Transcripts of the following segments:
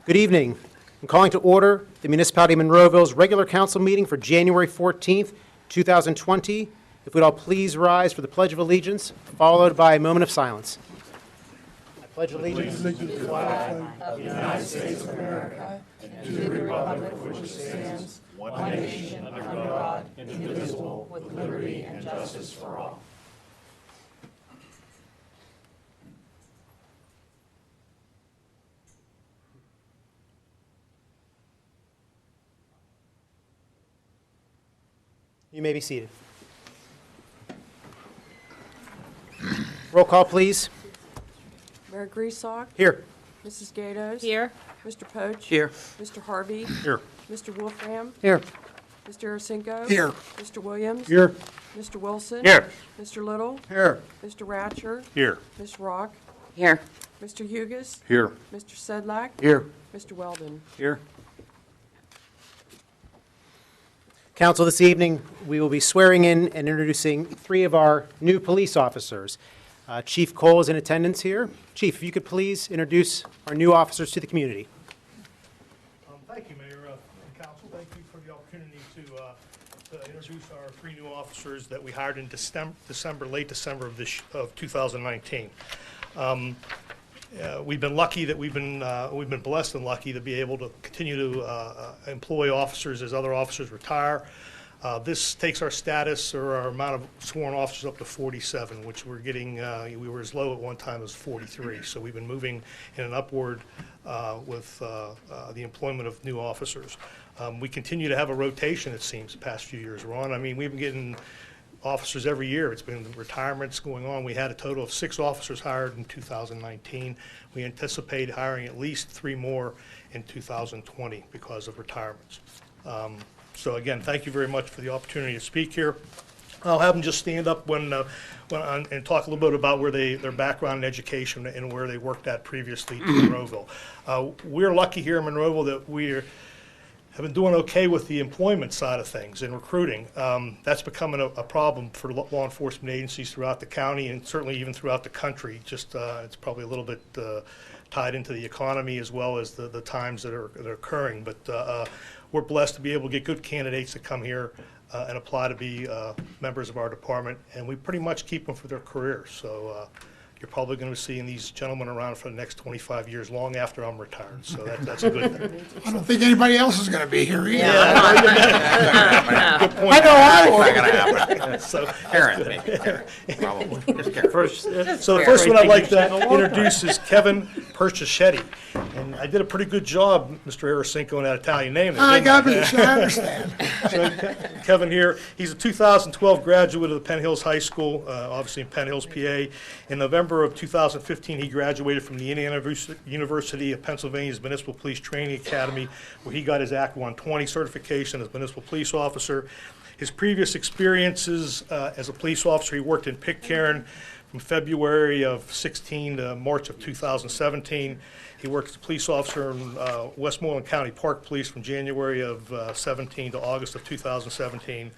Good evening. I'm calling to order the Municipality of Monroeville's regular council meeting for January 14th, 2020. If we'd all please rise for the Pledge of Allegiance, followed by a moment of silence. I pledge allegiance to the flag of the United States of America and to the republic for which it stands, one nation under God, indivisible, with liberty and justice for all. You may be seated. Roll call, please. Mayor Griessock. Here. Mrs. Gatos. Here. Mr. Poach. Here. Mr. Harvey. Here. Mr. Wolfram. Here. Mr. Arasinko. Here. Mr. Williams. Here. Mr. Wilson. Here. Mr. Little. Here. Mr. Ratcher. Here. Ms. Rock. Here. Mr. Hugus. Here. Mr. Sedlak. Here. Mr. Weldon. Here. Council, this evening, we will be swearing in and introducing three of our new police officers. Chief Cole is in attendance here. Chief, if you could please introduce our new officers to the community. Thank you, Mayor and Council. Thank you for the opportunity to introduce our three new officers that we hired in late December of 2019. We've been lucky that we've been blessed and lucky to be able to continue to employ officers as other officers retire. This takes our status or our amount of sworn officers up to 47, which we're getting. We were as low at one time as 43. So we've been moving in an upward with the employment of new officers. We continue to have a rotation, it seems, the past few years, Ron. I mean, we've been getting officers every year. It's been retirements going on. We had a total of 6 officers hired in 2019. We anticipate hiring at least 3 more in 2020 because of retirements. So again, thank you very much for the opportunity to speak here. I'll have them just stand up and talk a little bit about where their background in education and where they worked at previously to Monroeville. We're lucky here in Monroeville that we have been doing okay with the employment side of things and recruiting. That's becoming a problem for law enforcement agencies throughout the county and certainly even throughout the country. Just it's probably a little bit tied into the economy as well as the times that are occurring. But we're blessed to be able to get good candidates that come here and apply to be members of our department, and we pretty much keep them for their careers. So you're probably going to be seeing these gentlemen around for the next 25 years, long after I'm retired. So that's a good thing. I don't think anybody else is going to be here either. Good point. I know I Not will. gonna happen. So, Karen, maybe. Karen, probably. Just Karen. so the first one I'd like to introduce is Kevin Perciachetti. And I did a pretty good job, Mr. Arasinko, in that Italian name. I didn't got me. I understand. So Kevin here, he's a 2012 graduate of the Penn Hills High School, obviously in Penn Hills, PA. In November of 2015, he graduated from the Indiana University of Pennsylvania's Municipal Police Training Academy, where he got his Act 120 certification as municipal police officer. His previous experiences as a police officer, he worked in Pitcairn from February of 16 to March of 2017. He worked as a police officer in Westmoreland County Park Police from January of 17 to August of 2017.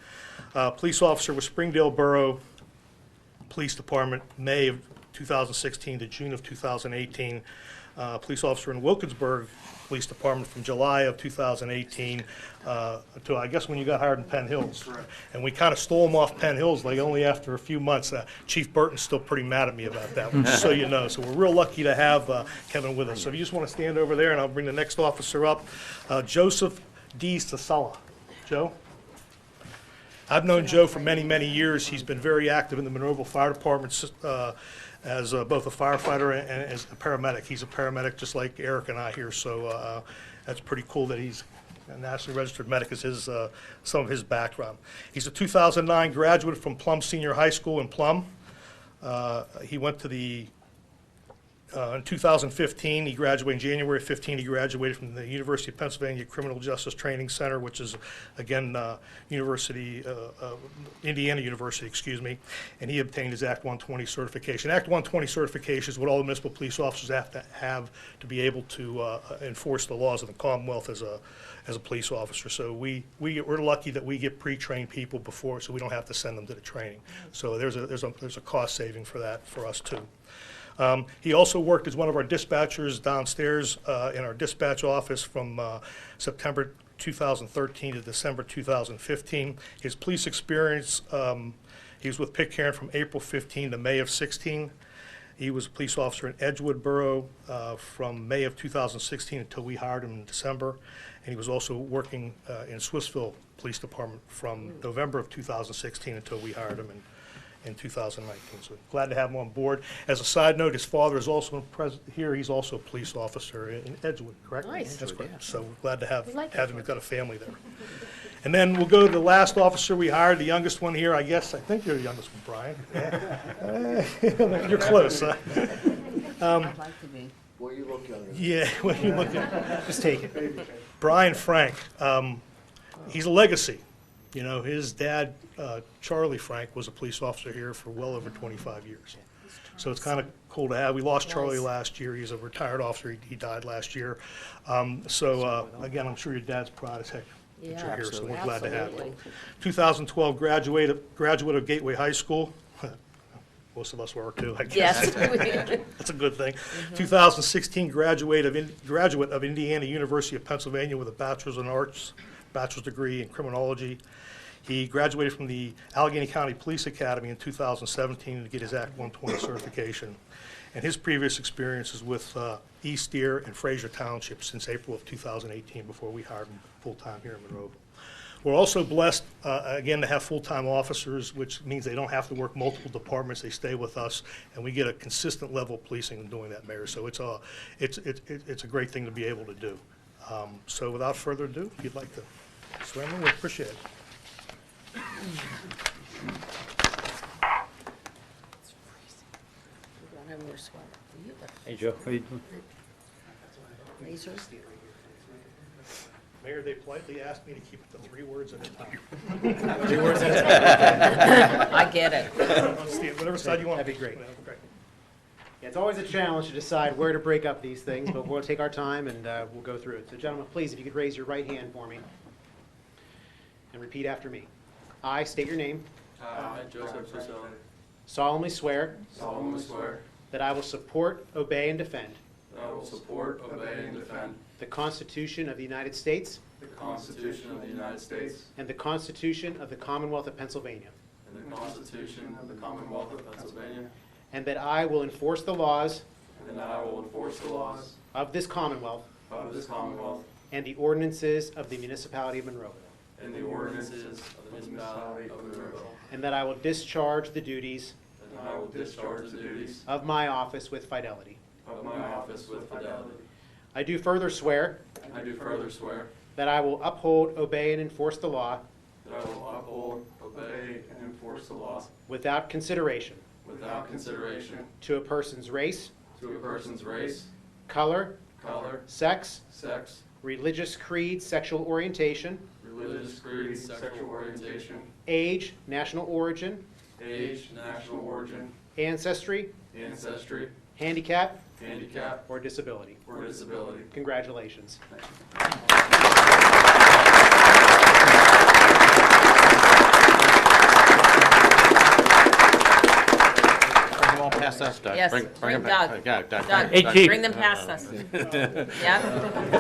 Police officer with Springdale Borough Police Department, May of 2016 to June of 2018. Police officer in Wilkinsburg Police Department from July of 2018 to, I guess, when you got hired in Penn Hills. Right. And we kind of stole him off Penn Hills like only after a few months. Chief Burton's still pretty mad at me about that one, just so you know. So we're real lucky to have Kevin with us. So if you just want to stand over there, and I'll bring the next officer up, Joseph D. Sasala. Joe? I've known Joe for many, many years. He's been very active in the Monroeville Fire Department as both a firefighter and as a paramedic. He's a paramedic just like Eric and I here, so that's pretty cool that he's a nationally registered medic is some of his background. He's a 2009 graduate from Plum Senior High School in Plum. He went to the in 2015, he graduated in January of 15. He graduated from the University of Pennsylvania Criminal Justice Training Center, which is, again, Indiana University, excuse me, and he obtained his Act 120 certification. Act 120 certification is what all the municipal police officers have to be able to enforce the laws of the Commonwealth as a police officer. So we're lucky that we get pre-trained people before, so we don't have to send them to the training. So there's a cost saving for that for us too. He also worked as one of our dispatchers downstairs in our dispatch office from September 2013 to December 2015. His police experience, he was with Pitcairn from April 15 to May of 16. He was a police officer in Edgewood Borough from May of 2016 until we hired him in December. And he was also working in Swissville Police Department from November of 2016 until we hired him in 2019. So glad to have him on board. As a side note, his father is also present here. He's also a police officer in Edgewood, correct? Nice. That's correct. So we're glad to have like him. He's got a family there. And then we'll go to the last officer we hired, the youngest one here, I guess. I think you're the youngest one, Brian. You're close, huh? I'd like to be. Boy, you look younger. Yeah, when you look at Just take it. Brian Frank, he's a legacy. You know, his dad, Charlie Frank, was a police officer here for well over 25 years. So it's kind of cool to have. We lost Charlie last year. He's a retired officer. He died last year. Again, I'm sure your dad's proud as heck that Yeah, you're here, so we're absolutely. glad to have you. 2012 graduate of Gateway High School. Most of us were too, I guess. Yes. That's a good thing. 2016 graduate of Indiana University of Pennsylvania with a bachelor's in arts, bachelor's degree in criminology. He graduated from the Allegheny County Police Academy in 2017 to get his Act 120 certification. And his previous experience is with East Deer and Fraser Township since April of 2018 before we hired him full-time here in Monroeville. We're also blessed, again, to have full-time officers, which means they don't have to work multiple departments. They stay with us, and we get a consistent level of policing in doing that, Mayor. So it's a great thing to be able to do. So without further ado, if you'd like to swear in, we appreciate it. You don't have your sweater. You got Hey, Joe. How you doing? razors? Mayor, they politely asked me to keep it to 3 words at a time. I get it. Whatever side you want. That'd be great. Great. Yeah, it's always a challenge to decide where to break up these things, but we'll take our time and we'll go through it. So gentlemen, please, if you could raise your right hand for me and repeat after me. I state your name, I, Joseph Cicilline, solemnly swear solemnly swear that I will support, obey, and defend that I will support, obey, and defend the Constitution of the United States the Constitution of the United States and the Constitution of the Commonwealth of Pennsylvania, and the Constitution of the Commonwealth of Pennsylvania, and that I will enforce the laws and that I will enforce the laws of this Commonwealth of this Commonwealth and the ordinances of the Municipality of Monroeville, and the ordinances of the Municipality of Monroeville, and that I will discharge the duties and I will discharge the duties of my office with fidelity. of my office with fidelity. I do further swear I do further swear that I will uphold, obey, and enforce the law that I will uphold, obey, and enforce the laws without consideration without consideration to a person's race, to a person's race, color, color, sex, sex, religious creed, sexual orientation, religious creed, sexual orientation, age, national origin, age, national origin, ancestry, ancestry, handicap, handicap, or disability. or disability. Congratulations. Bring them all past us, Doug. Yes, Bring bring them back. Doug. Doug. Doug, Hey, Chief. bring them past us. Yep,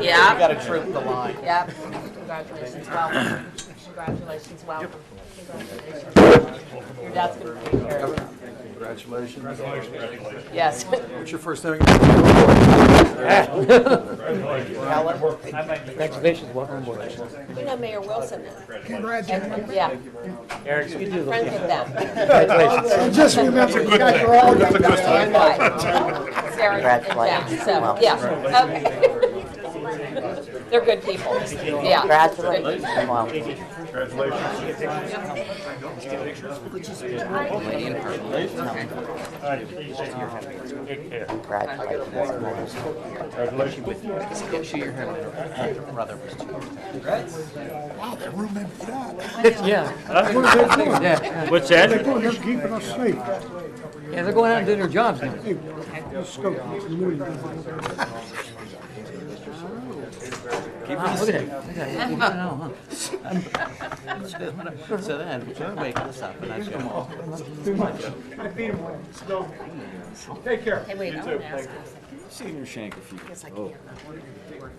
yep. Gotta troop the line. Yep. Congratulations, welcome. Congratulations, welcome. Congratulations. Your dad's gonna be here. Congratulations. Yes. What's your first name? Congratulations, welcome aboard. You know Mayor Wilson now. Congratulations. Yeah, Eric, you do friends with them. Congratulations. Just remember, you guys are all good. And wife. Sarah and Jack, so, yeah, okay. They're good people, yeah. Congratulations. Take care. Wow, that room emptied out. Yeah. Yeah, What's that? They're keeping us safe. yeah, they're going out and doing their jobs now. Hey, let's go. Good morning. Wow, look at that. Look at that. I know, huh? So then, we'll wake this up and I show them all. Hey, wait, I want to ask you. Seen your shank a few. Yes, I can't remember.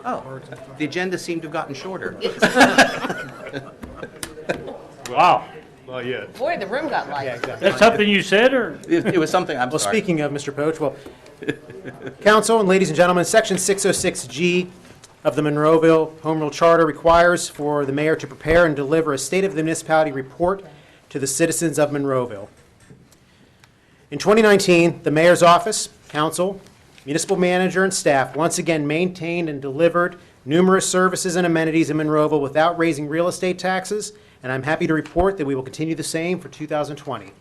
Oh, the agenda seemed to have gotten shorter. Wow. Not yet. Boy, the room got light. That's something you said, or? It was something, I'm Well, sorry. speaking of Mr. Poach, well, council and ladies and gentlemen, Section 606G of the Monroeville Home Rule Charter requires for the mayor to prepare and deliver a State of the Municipality report to the citizens of Monroeville. In 2019, the mayor's office, council, municipal manager, and staff once again maintained and delivered numerous services and amenities in Monroeville without raising real estate taxes, and I'm happy to report that we will continue the same for 2020.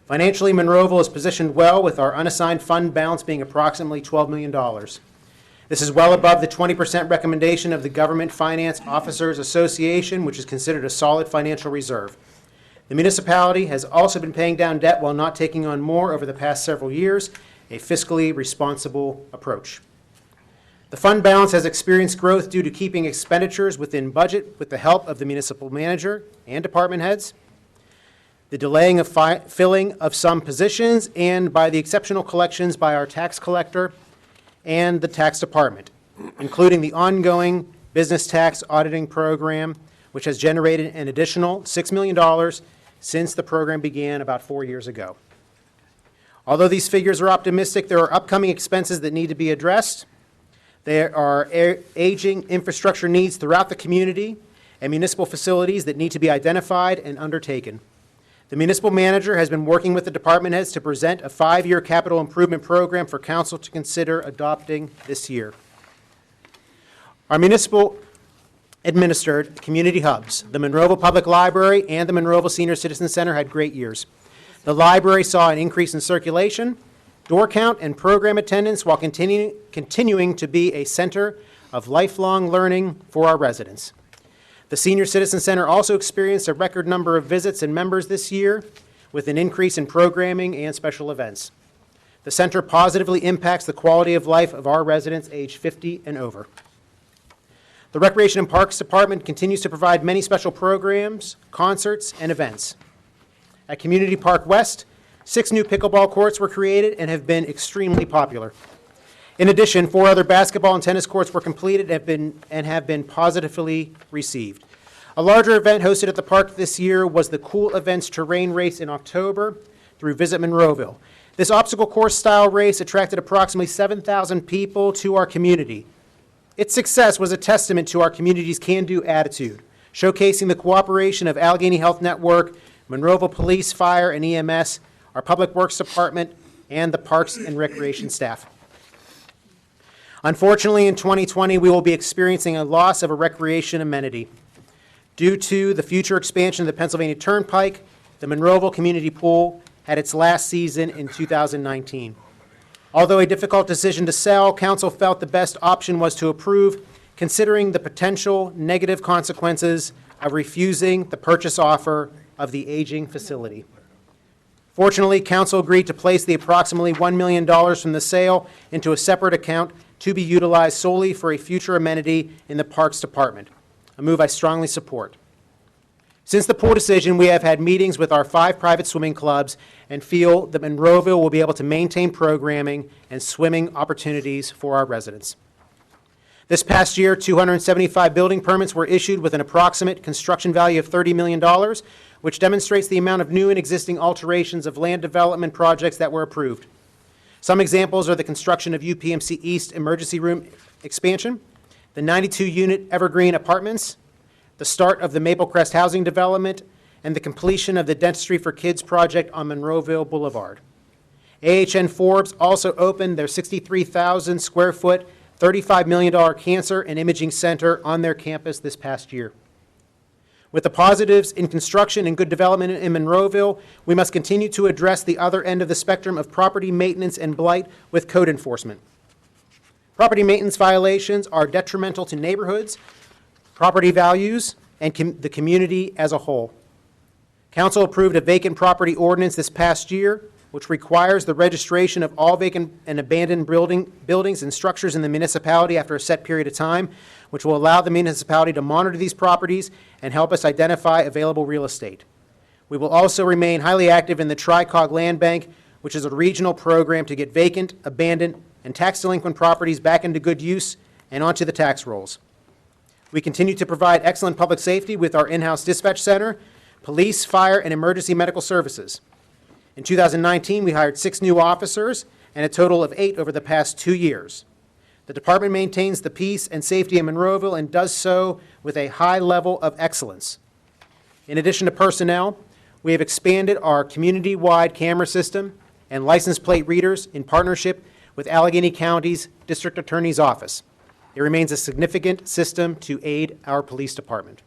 Financially, Monroeville is positioned well with our unassigned fund balance being approximately $12 million. This is well above the 20% recommendation of the Government Finance Officers Association, which is considered a solid financial reserve. The municipality has also been paying down debt while not taking on more over the past several years, a fiscally responsible approach. The fund balance has experienced growth due to keeping expenditures within budget with the help of the municipal manager and department heads, the delaying of filling of some positions, and by the exceptional collections by our tax collector and the tax department, including the ongoing business tax auditing program, which has generated an additional $6 million since the program began about 4 years ago. Although these figures are optimistic, there are upcoming expenses that need to be addressed. There are aging infrastructure needs throughout the community and municipal facilities that need to be identified and undertaken. The municipal manager has been working with the department heads to present a 5-year capital improvement program for council to consider adopting this year. Our municipal administered community hubs, the Monroeville Public Library and the Monroeville Senior Citizen Center, had great years. The library saw an increase in circulation, door count, and program attendance while continuing to be a center of lifelong learning for our residents. The Senior Citizen Center also experienced a record number of visits and members this year, with an increase in programming and special events. The center positively impacts the quality of life of our residents aged 50 and over. The Recreation and Parks Department continues to provide many special programs, concerts, and events. At Community Park West, 6 new pickleball courts were created and have been extremely popular. In addition, 4 other basketball and tennis courts were completed and have been positively received. A larger event hosted at the park this year was the Cool Events Terrain Race in October through Visit Monroeville. This obstacle course-style race attracted approximately 7,000 people to our community. Its success was a testament to our community's can-do attitude, showcasing the cooperation of Allegheny Health Network, Monroeville Police, Fire, and EMS, our Public Works Department, and the Parks and Recreation staff. Unfortunately, in 2020, we will be experiencing a loss of a recreation amenity. Due to the future expansion of the Pennsylvania Turnpike, the Monroeville Community Pool had its last season in 2019. Although a difficult decision to sell, council felt the best option was to approve, considering the potential negative consequences of refusing the purchase offer of the aging facility. Fortunately, council agreed to place the approximately $1 million from the sale into a separate account to be utilized solely for a future amenity in the Parks Department, a move I strongly support. Since the pool decision, we have had meetings with our 5 private swimming clubs and feel that Monroeville will be able to maintain programming and swimming opportunities for our residents. This past year, 275 building permits were issued with an approximate construction value of $30 million, which demonstrates the amount of new and existing alterations of land development projects that were approved. Some examples are the construction of UPMC East Emergency Room expansion, the 92-unit Evergreen Apartments, the start of the Maple Crest housing development, and the completion of the Dentistry for Kids project on Monroeville Boulevard. AHN Forbes also opened their 63,000 square foot, $35 million cancer and imaging center on their campus this past year. With the positives in construction and good development in Monroeville, we must continue to address the other end of the spectrum of property maintenance and blight with code enforcement. Property maintenance violations are detrimental to neighborhoods, property values, and the community as a whole. Council approved a vacant property ordinance this past year, which requires the registration of all vacant and abandoned buildings and structures in the municipality after a set period of time, which will allow the municipality to monitor these properties and help us identify available real estate. We will also remain highly active in the Tri-Cog Land Bank, which is a regional program to get vacant, abandoned, and tax delinquent properties back into good use and onto the tax rolls. We continue to provide excellent public safety with our in-house dispatch center, police, fire, and emergency medical services. In 2019, we hired 6 new officers and a total of 8 over the past 2 years. The department maintains the peace and safety in Monroeville and does so with a high level of excellence. In addition to personnel, we have expanded our community-wide camera system and license plate readers in partnership with Allegheny County's District Attorney's Office. It remains a significant system to aid our police department.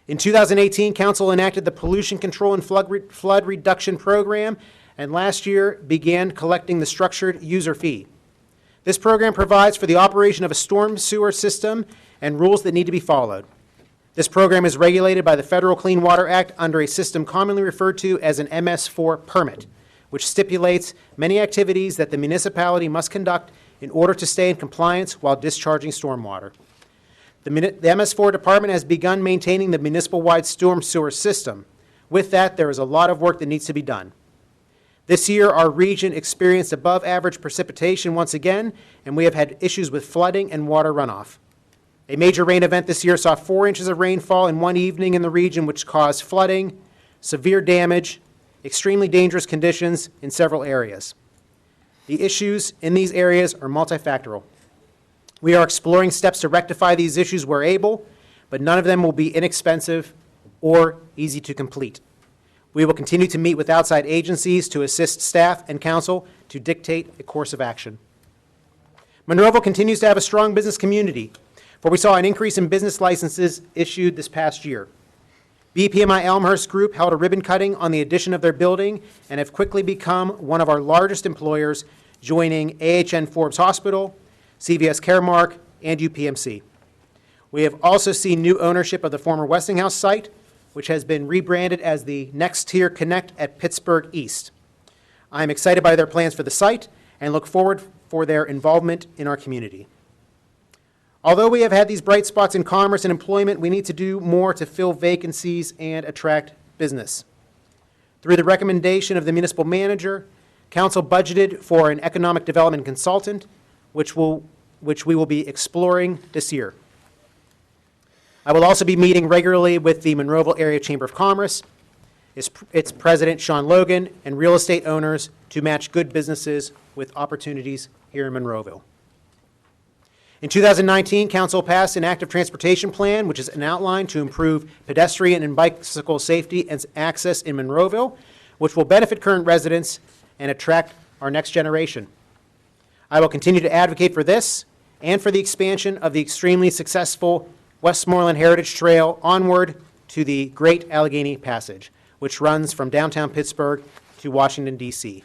In 2018, Council enacted the Pollution Control and Flood Reduction Program, and last year began collecting the structured user fee. This program provides for the operation of a storm sewer system and rules that need to be followed. This program is regulated by the Federal Clean Water Act under a system commonly referred to as an MS4 permit, which stipulates many activities that the municipality must conduct in order to stay in compliance while discharging stormwater. The MS4 department has begun maintaining the municipal-wide storm sewer system. With that, there is a lot of work that needs to be done. This year, our region experienced above-average precipitation once again, and we have had issues with flooding and water runoff. A major rain event this year saw 4 inches of rainfall in one evening in the region, which caused flooding, severe damage, extremely dangerous conditions in several areas. The issues in these areas are multifactorial. We are exploring steps to rectify these issues where able, but none of them will be inexpensive or easy to complete. We will continue to meet with outside agencies to assist staff and council to dictate a course of action. Monroeville continues to have a strong business community, for we saw an increase in business licenses issued this past year. BPMI Elmhurst Group held a ribbon cutting on the addition of their building and have quickly become one of our largest employers, joining AHN Forbes Hospital, CVS Caremark, and UPMC. We have also seen new ownership of the former Westinghouse site, which has been rebranded as the Next Tier Connect at Pittsburgh East. I am excited by their plans for the site and look forward for their involvement in our community. Although we have had these bright spots in commerce and employment, we need to do more to fill vacancies and attract business. Through the recommendation of the municipal manager, Council budgeted for an economic development consultant, which we will be exploring this year. I will also be meeting regularly with the Monroeville Area Chamber of Commerce, its president, Sean Logan, and real estate owners to match good businesses with opportunities here in Monroeville. In 2019, Council passed an active transportation plan, which is an outline to improve pedestrian and bicycle safety and access in Monroeville, which will benefit current residents and attract our next generation. I will continue to advocate for this and for the expansion of the extremely successful Westmoreland Heritage Trail onward to the Great Allegheny Passage, which runs from downtown Pittsburgh to Washington, D.C.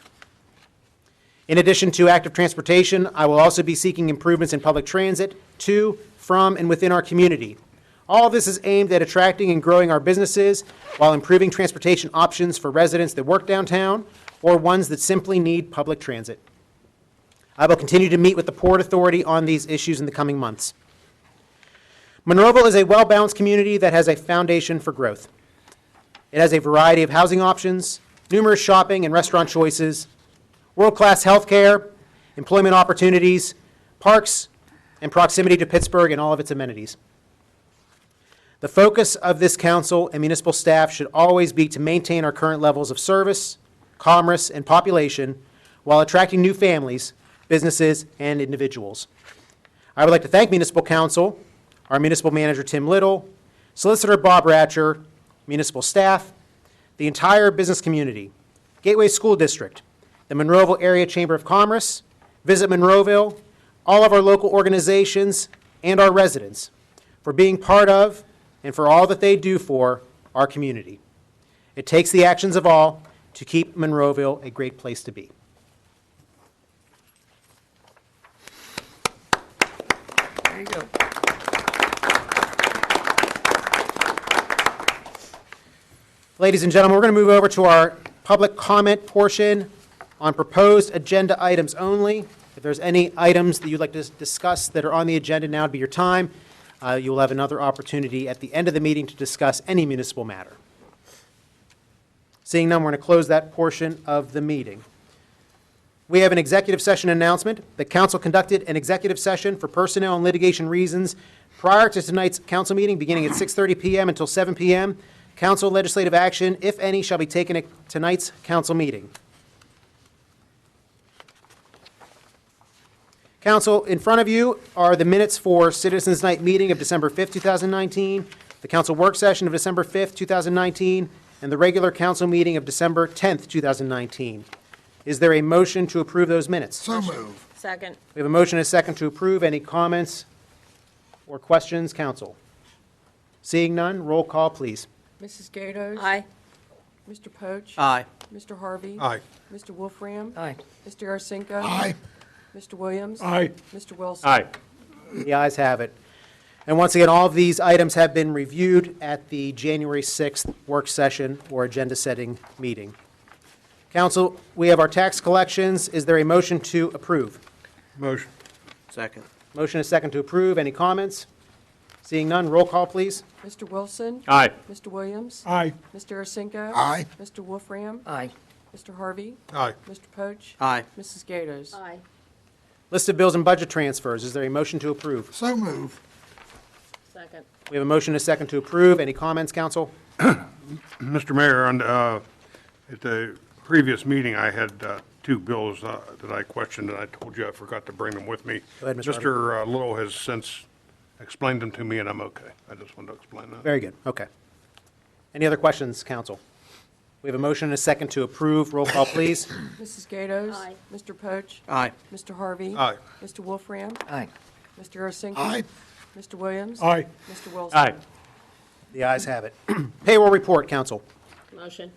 In addition to active transportation, I will also be seeking improvements in public transit to, from, and within our community. All of this is aimed at attracting and growing our businesses while improving transportation options for residents that work downtown or ones that simply need public transit. I will continue to meet with the Port Authority on these issues in the coming months. Monroeville is a well-balanced community that has a foundation for growth. It has a variety of housing options, numerous shopping and restaurant choices, world-class health care, employment opportunities, parks, and proximity to Pittsburgh and all of its amenities. The focus of this council and municipal staff should always be to maintain our current levels of service, commerce, and population while attracting new families, businesses, and individuals. I would like to thank Municipal Council, our Municipal Manager Tim Little, Solicitor Bob Ratcher, municipal staff, the entire business community, Gateway School District, the Monroeville Area Chamber of Commerce, Visit Monroeville, all of our local organizations, and our residents for being part of and for all that they do for our community. It takes the actions of all to keep Monroeville a great place to be. There you go. Ladies and gentlemen, we're going to move over to our public comment portion on proposed agenda items only. If there's any items that you'd like to discuss that are on the agenda, now would be your time. You will have another opportunity at the end of the meeting to discuss any municipal matter. Seeing none, we're going to close that portion of the meeting. We have an executive session announcement. The council conducted an executive session for personnel and litigation reasons prior to tonight's council meeting, beginning at 6:30 p.m. until 7 p.m. Council legislative action, if any, shall be taken at tonight's council meeting. Council, in front of you are the minutes for Citizens Night meeting of December 5th, 2019, the council work session of December 5th, 2019, and the regular council meeting of December 10th, 2019. Is there a motion to approve those minutes? So move. Second. We have a motion and a second to approve. Any comments or questions, council? Seeing none, roll call, please. Mrs. Gatos? Aye. Mr. Poach? Aye. Mr. Harvey? Aye. Mr. Wolfram? Aye. Mr. Arcinico? Aye. Mr. Williams? Aye. Mr. Wilson? Aye. The ayes have it. And once again, all of these items have been reviewed at the January 6th work session or agenda-setting meeting. Council, we have our tax collections. Is there a motion to approve? Motion. Second. Motion is second to approve. Any comments? Seeing none, roll call, please. Mr. Wilson? Aye. Mr. Williams? Aye. Mr. Arcinico? Aye. Mr. Wolfram? Aye. Mr. Harvey? Aye. Mr. Poach? Aye. Mrs. Gatos? Aye. List of bills and budget transfers. Is there a motion to approve? So move. Second. We have a motion and a second to approve. Any comments, council? Mr. Mayor, at the previous meeting, I had two bills that I questioned, and I told you I forgot to bring them with me. Go ahead, Mr. Mr. Little has since explained them to me, and I'm okay. I just wanted to explain that. Very good. Okay. Any other questions, council? We have a motion and a second to approve. Roll call, please. Mrs. Gatos? Aye. Mr. Poach? Aye. Mr. Harvey? Aye. Mr. Wolfram? Aye. Mr. Arcinico? Aye. Mr. Williams? Aye. Mr. Wilson? Aye. The ayes have it. Payroll report, council. Motion.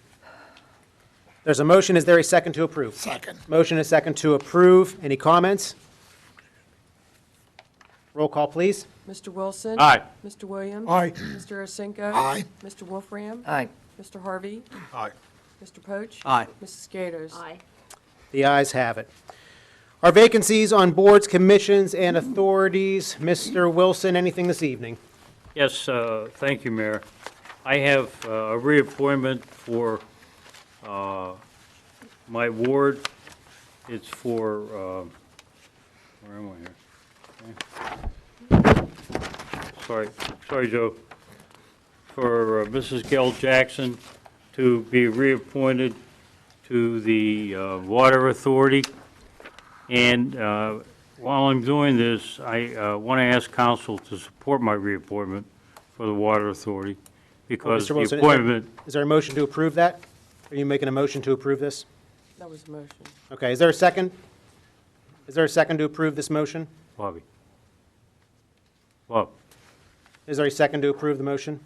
There's a motion. Is there a second to approve? Second. Motion and a second to approve. Any comments? Roll call, please. Mr. Wilson? Aye. Mr. Williams? Aye. Mr. Arcinico? Aye. Mr. Wolfram? Aye. Mr. Harvey? Aye. Mr. Poach? Aye. Mrs. Gatos? Aye. The ayes have it. Our vacancies on boards, commissions, and authorities. Mr. Wilson, anything this evening? Yes, thank you, Mayor. I have a reappointment for my ward. It's for, where am I here? Okay. Sorry, Joe. For Mrs. Gail Jackson to be reappointed to the Water Authority. And while I'm doing this, I want to ask council to support my reappointment for the Water Authority because Mr. the Wilson, appointment, is there a motion to approve that? Are you making a motion to approve this? That was the motion. Okay, is there a second? Is there a second to approve this motion? Bobby. Bob, Is there a second to approve the motion?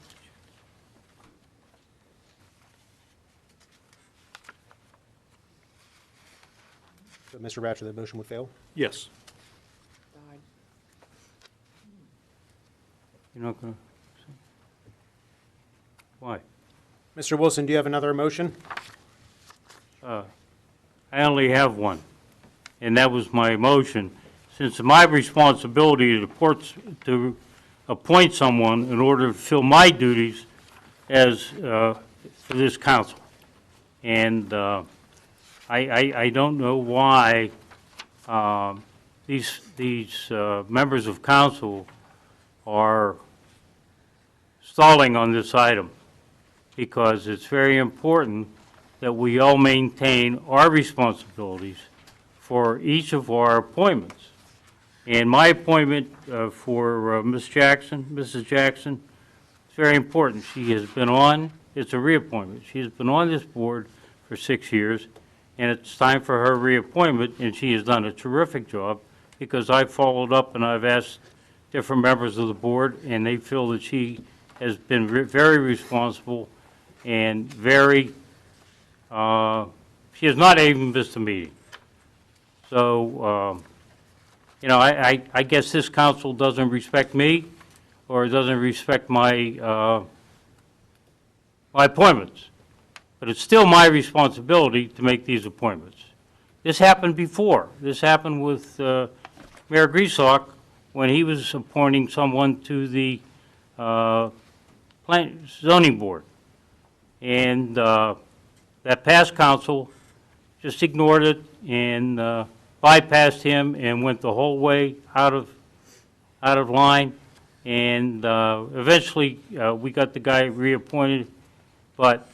So, Mr. Ratcher, the motion would fail? Yes. Died. you're not going to? Why? Mr. Wilson, do you have another motion? I only have one, and that was my motion. Since it's my responsibility to appoint someone in order to fulfill my duties as, for this council. And I don't know why these members of council are stalling on this item, because it's very important that we all maintain our responsibilities for each of our appointments. And my appointment for Mrs. Jackson, it's very important. She has been on, it's a reappointment. She has been on this board for 6 years, and it's time for her reappointment, and she has done a terrific job, because I've followed up and I've asked different members of the board, and they feel that she has been very responsible and very, she has not even missed a meeting. So, you know, I guess this council doesn't respect me, or doesn't respect my, my appointments. but it's still my responsibility to make these appointments. This happened before. This happened with Mayor Griesbach when he was appointing someone to the zoning board. And that past council just ignored it and bypassed him and went the whole way out of line. And eventually, we got the guy reappointed. But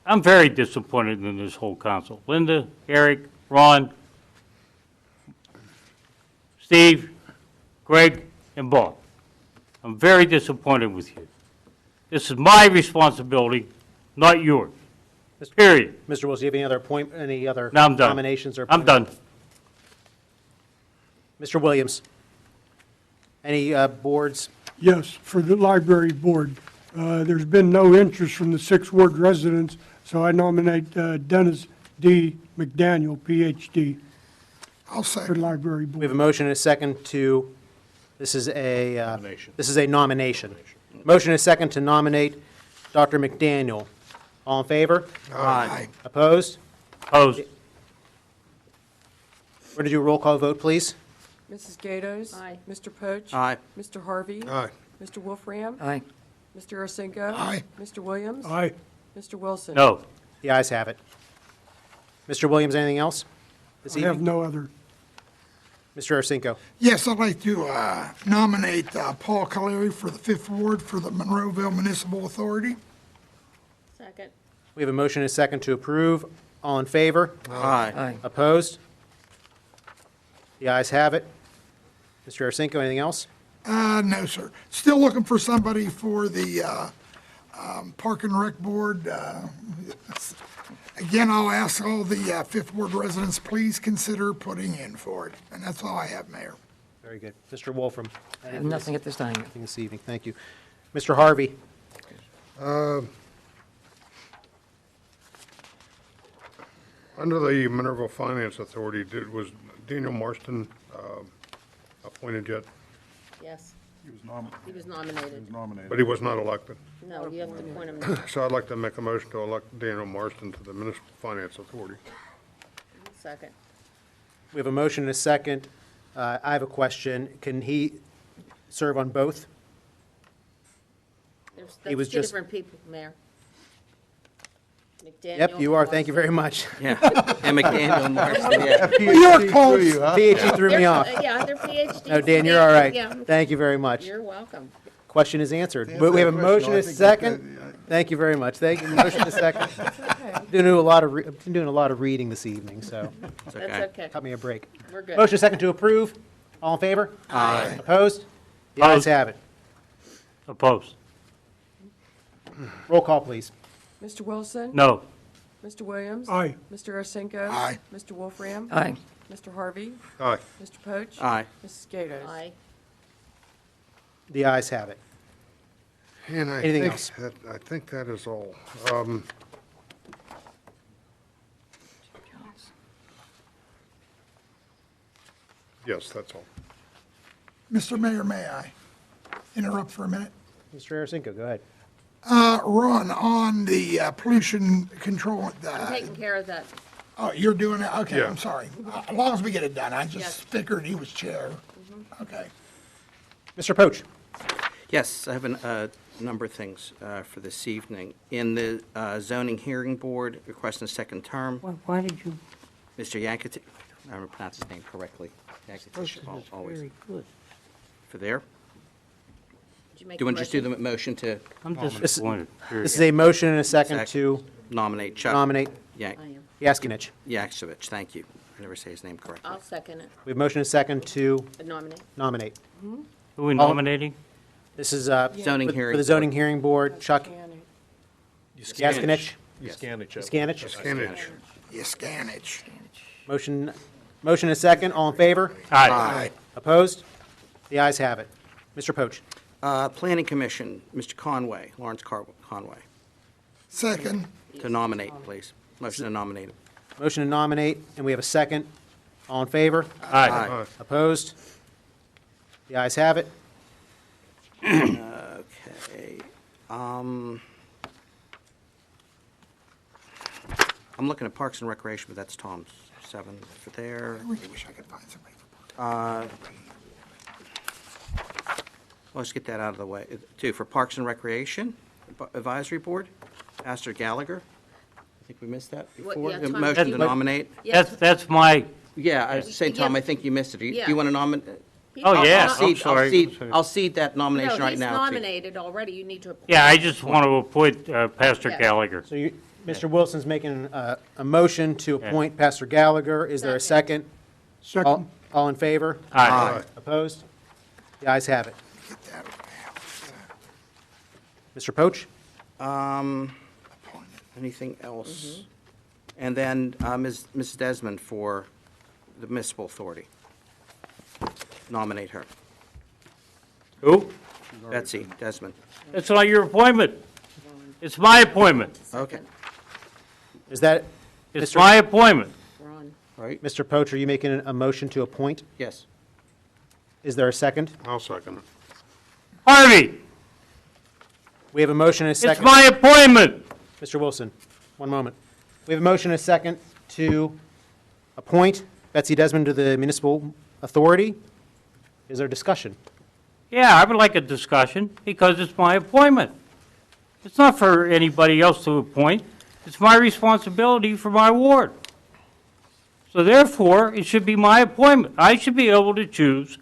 I'm very disappointed in this whole council. Linda, Eric, Ron, Steve, Greg, and Bob. I'm very disappointed with you. This is my responsibility, not yours. Period. Mr. Wilson, do you have any other No, I'm done. nominations or? I'm done. Mr. Williams, any boards? Yes, for the library board. There's been no interest from the Sixth Ward residents, so I nominate Dennis D. McDaniel, Ph.D. I'll for second. library We have board. a motion and a second to, this is a nomination. Motion and a second to nominate Dr. McDaniel. All in favor? Aye. Opposed? Opposed? We're going to do a roll call vote, please. Mrs. Gatos? Aye. Mr. Poach? Aye. Mr. Harvey? Aye. Mr. Wolfram? Aye. Mr. Ursinko? Aye. Mr. Williams? Aye. Mr. Wilson? No. The ayes have it. Mr. Williams, anything else this I have evening? no other. Mr. Arsenko. Yes, I'd like to nominate Paul Caleri for the Fifth Ward for the Monroeville Municipal Authority. Second. We have a motion and a second to approve. All in favor? Aye. Aye. Opposed? The ayes have it. Mr. Arsenko, anything else? No, sir. Still looking for somebody for the Park and Rec Board. Again, I'll ask all the Fifth Ward residents, please consider putting in for it. And that's all I have, Mayor. Very good. Mr. Wolfram. I have nothing at this time. Anything this evening? Thank you. Mr. Harvey. Under the Monroeville Finance Authority, was Daniel Marston appointed yet? Yes, He was he was nominated. nominated. But he was not elected. No, you have to appoint him now. So I'd like to make a motion to elect Daniel Marston to the Municipal Finance Authority. Second. We have a motion and a second. I have a question. Can he serve on both? He was That's two just- different people, Mayor. Yep, you are. Thank you very much. Yeah, and McDaniel and Marston, yeah. You're close. PhD threw me off. Yeah, they're PhDs. No, Dan, you're all right. Yeah, Thank you very much. you're welcome. Question is answered. But we have a motion and a second. Thank you very much. Thank you. Motion and a second. I'm doing a lot of reading this evening, so It's That's okay. okay. cut me a break. We're good. Motion and a second to approve. All in favor? Aye. Opposed? The ayes Opposed. have it. Opposed? Roll call, please. Mr. Wilson? No. Mr. Williams? Aye. Mr. Ursinko? Aye. Mr. Wolfram? Aye. Mr. Harvey? Aye. Mr. Poach? Aye. Mrs. Gatos? Aye. The ayes have it. And Anything else? I think that is all. Yes, that's all. Mr. Mayor, may I interrupt for a minute? Mr. Arasinko, go ahead. Ron, on the pollution control, I'm taking care of that. oh, you're doing it? Okay, Yeah. I'm sorry. As long as we get it done, I Yes. just figured he was chair. Okay. Mr. Poach. Yes, I have a number of things for this evening. In the zoning hearing board, requesting a second term, Why did you, Mr. Yankati, I don't pronounce his name correctly. this Yankati, is always. very good. For there. Did you make Do you a want to just do motion? the motion to I'm disappointed. period. This is a motion and a second Second. to nominate Chuck? nominate Yank, I am. Yaskinich. Yaksovich, thank you. I never say his name correctly. I'll second it. We have motion and a second to Nominate. nominate. Who are we nominating? This is Zoning for hearing the zoning hearing board. Chuck Yaskinich. Scanich. Yaskinich. Scanich. You scan it. Motion and a second. All in favor? Aye. Opposed? The ayes have it. Mr. Poach. Planning Commission, Mr. Conway, Lawrence Conway, Second. to nominate, please. Motion to nominate him. Motion to nominate, and we have a second. All in favor? Aye. Aye. Opposed? The ayes have it. Okay. I'm looking at Parks and Recreation, but that's Tom's 7 for there. I really wish I could find somebody for Let's get that out of the way. 2, for Parks and Recreation Advisory Board, Pastor Gallagher. I think we missed that What- before. yeah, The Tom, motion you- to nominate. That's my, Yeah, I was saying, Tom, I think you missed it. Do Yeah. you want to nominate? oh, yeah, I'm sorry. I'll cede that nomination No, right he's now. to- nominated already, you need to appoint. Yeah, I just want to appoint Pastor Yeah. Gallagher. So you, Mr. Wilson's making a motion to appoint Pastor Gallagher. Is there a second? Second. All in favor? Aye. Opposed? The ayes have it. Get that out of the house. Mr. Poach? Anything else? And then Mrs. Desmond for the Municipal Authority. Nominate her. Who? Betsy Desmond. It's not your appointment. It's my appointment. Okay. Is that, It's my appointment. Ron. All right. Mr. Poach, are you making a motion to appoint? Yes. Is there a second? I'll second it. Harvey, We have a motion and a it's second. my appointment. Mr. Wilson, one moment. We have a motion and a second to appoint Betsy Desmond to the Municipal Authority. Is there discussion? Yeah, I would like a discussion because it's my appointment. It's not for anybody else to appoint. It's my responsibility for my ward. So therefore, it should be my appointment. I should be able to choose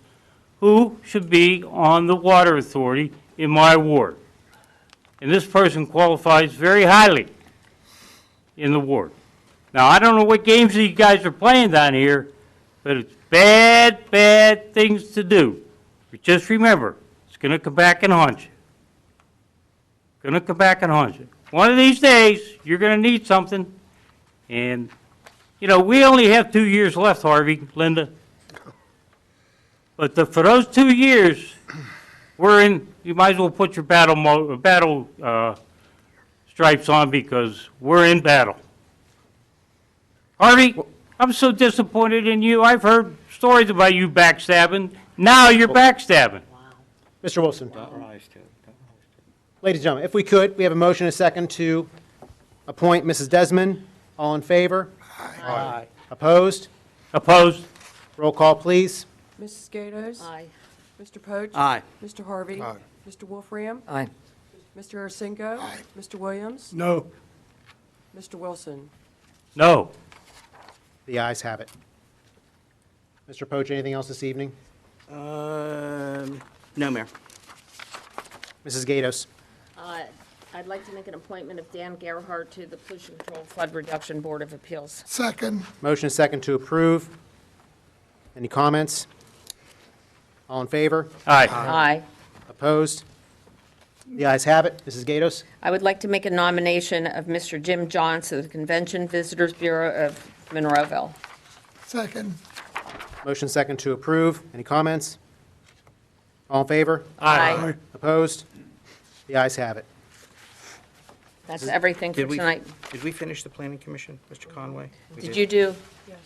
who should be on the water authority in my ward. And this person qualifies very highly in the ward. Now, I don't know what games you guys are playing down here, but it's bad, bad things to do. But just remember, it's going to come back and haunt you. Going to come back and haunt you. One of these days, you're going to need something. And, you know, we only have 2 years left, Harvey, Linda. But for those 2 years, we're in, you might as well put your battle stripes on because we're in battle. Harvey, I'm so disappointed in you. I've heard stories about you backstabbing. Now you're backstabbing. Mr. Wilson? Ladies and gentlemen, if we could, we have a motion and a second to appoint Mrs. Desmond. All in favor? Aye. Opposed? Opposed? Roll call, please. Mrs. Gatos? Aye. Mr. Poach? Aye. Mr. Harvey? Aye. Mr. Wolfram? Aye. Mr. Arcinigo? Mr. Williams? No. Mr. Wilson? No. The ayes have it. Mr. Poach, anything else this evening? No, Mayor. Mrs. Gatos? I'd like to make an appointment of Dan Gerhardt to the Pollution Control Flood Reduction Board of Appeals. Second, Motion and second to approve. Any comments? All in favor? Aye. Aye. Opposed? The ayes have it. Mrs. Gatos? I would like to make a nomination of Mr. Jim Johns to the Convention Visitors Bureau of Monroeville. second, Motion second to approve. Any comments? All in favor? Aye. Opposed? The ayes have it. That's everything for Did we, tonight. did we finish the Planning Commission, Mr. Conway? We Did you do? Yes.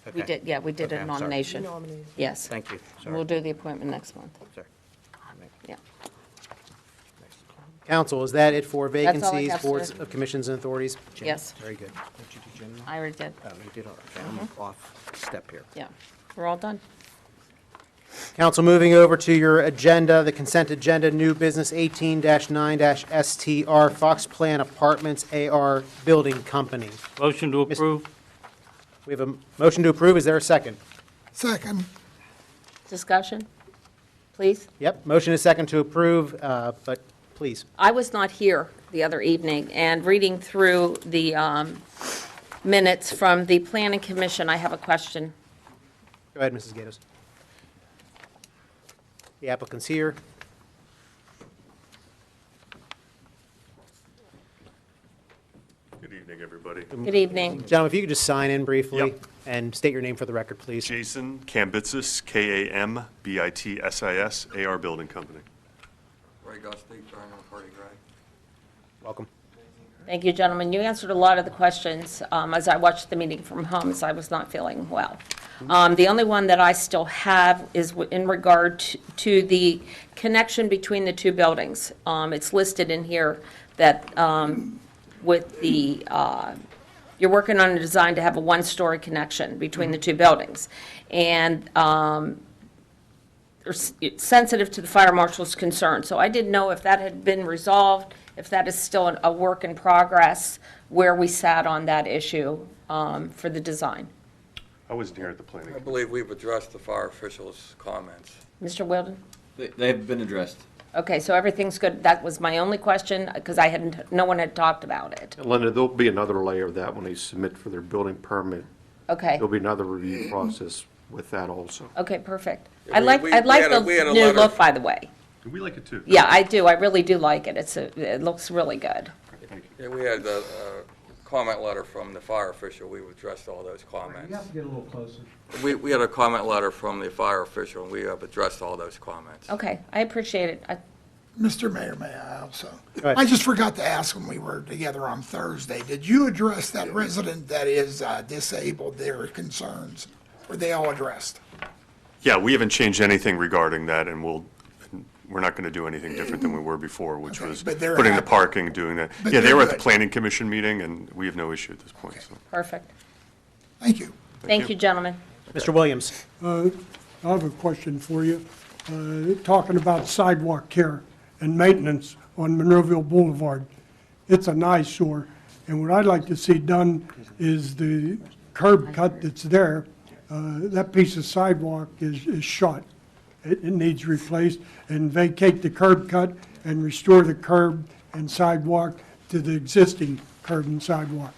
We Okay. did, yeah, we did Okay, a I'm sorry. nomination. Nominated. Yes. Thank you. We'll Sorry. do the appointment next month. Sorry. Yeah. Council, is that it for That's all I vacancies, have, boards sir. of commissions and authorities? Yes, Very good. Did you do Jim? I already did. Oh, you did, all right. Okay, I'm off step here. Yeah. We're all done. Council, moving over to your agenda, the consent agenda, new business 18-9-STR, Fox Plan Apartments AR Building Company. Motion to approve? We have a motion to approve. Is there a second? second, Discussion, please? Yep, motion is second to approve, but please. I was not here the other evening, and reading through the minutes from the Planning Commission, I have a question. Go ahead, Mrs. Gatos. The applicant's here. Good evening, everybody. Good evening. Gentlemen, if you could just sign in briefly Yep. and state your name for the record, please. Jason Kambitsis, Kambitsis, AR Building Company. Welcome. Thank you, gentlemen. You answered a lot of the questions as I watched the meeting from home, as I was not feeling well. The only one that I still have is in regard to the connection between the two buildings. It's listed in here that with the you're working on a design to have a one-story connection between the two buildings. And it's sensitive to the fire marshal's concern. So I didn't know if that had been resolved, if that is still a work in progress, where we sat on that issue for the design. I wasn't here at the planning. I believe we've addressed the fire officials' comments. Mr. Wilden? They've been addressed. Okay, so everything's good. That was my only question, because no one had talked about it. Linda, there'll be another layer of that when they submit for their building permit. Okay, There'll be another review process with that also. okay, perfect. Yeah, I like we the had a new letter- look, by the way. We like it too. Yeah, I do. I really do like it. It looks really good. Yeah, we had a comment letter from the fire official. We've addressed all those comments. You have to get a little closer. We had a comment letter from the fire official, and we have addressed all those comments. Okay, I appreciate it. Mr. Mayor, may I also? Go ahead. I just forgot to ask when we were together on Thursday, did you address that resident that is disabled, their concerns? Were they all addressed? Yeah, we haven't changed anything regarding that, and we're not going to do anything different than we were before, which Okay, was but they're putting the happy. parking, doing that. But Yeah, they they're were at the good. planning commission meeting, and we have no issue at this point, so. Perfect. Thank you. Thank you, gentlemen. Mr. Williams? I have a question for you. Talking about sidewalk care and maintenance on Monroeville Boulevard. It's an eyesore, and what I'd like to see done is the curb cut that's there, that piece of sidewalk is shot. It needs replaced, and vacate the curb cut and restore the curb and sidewalk to the existing curb and sidewalk.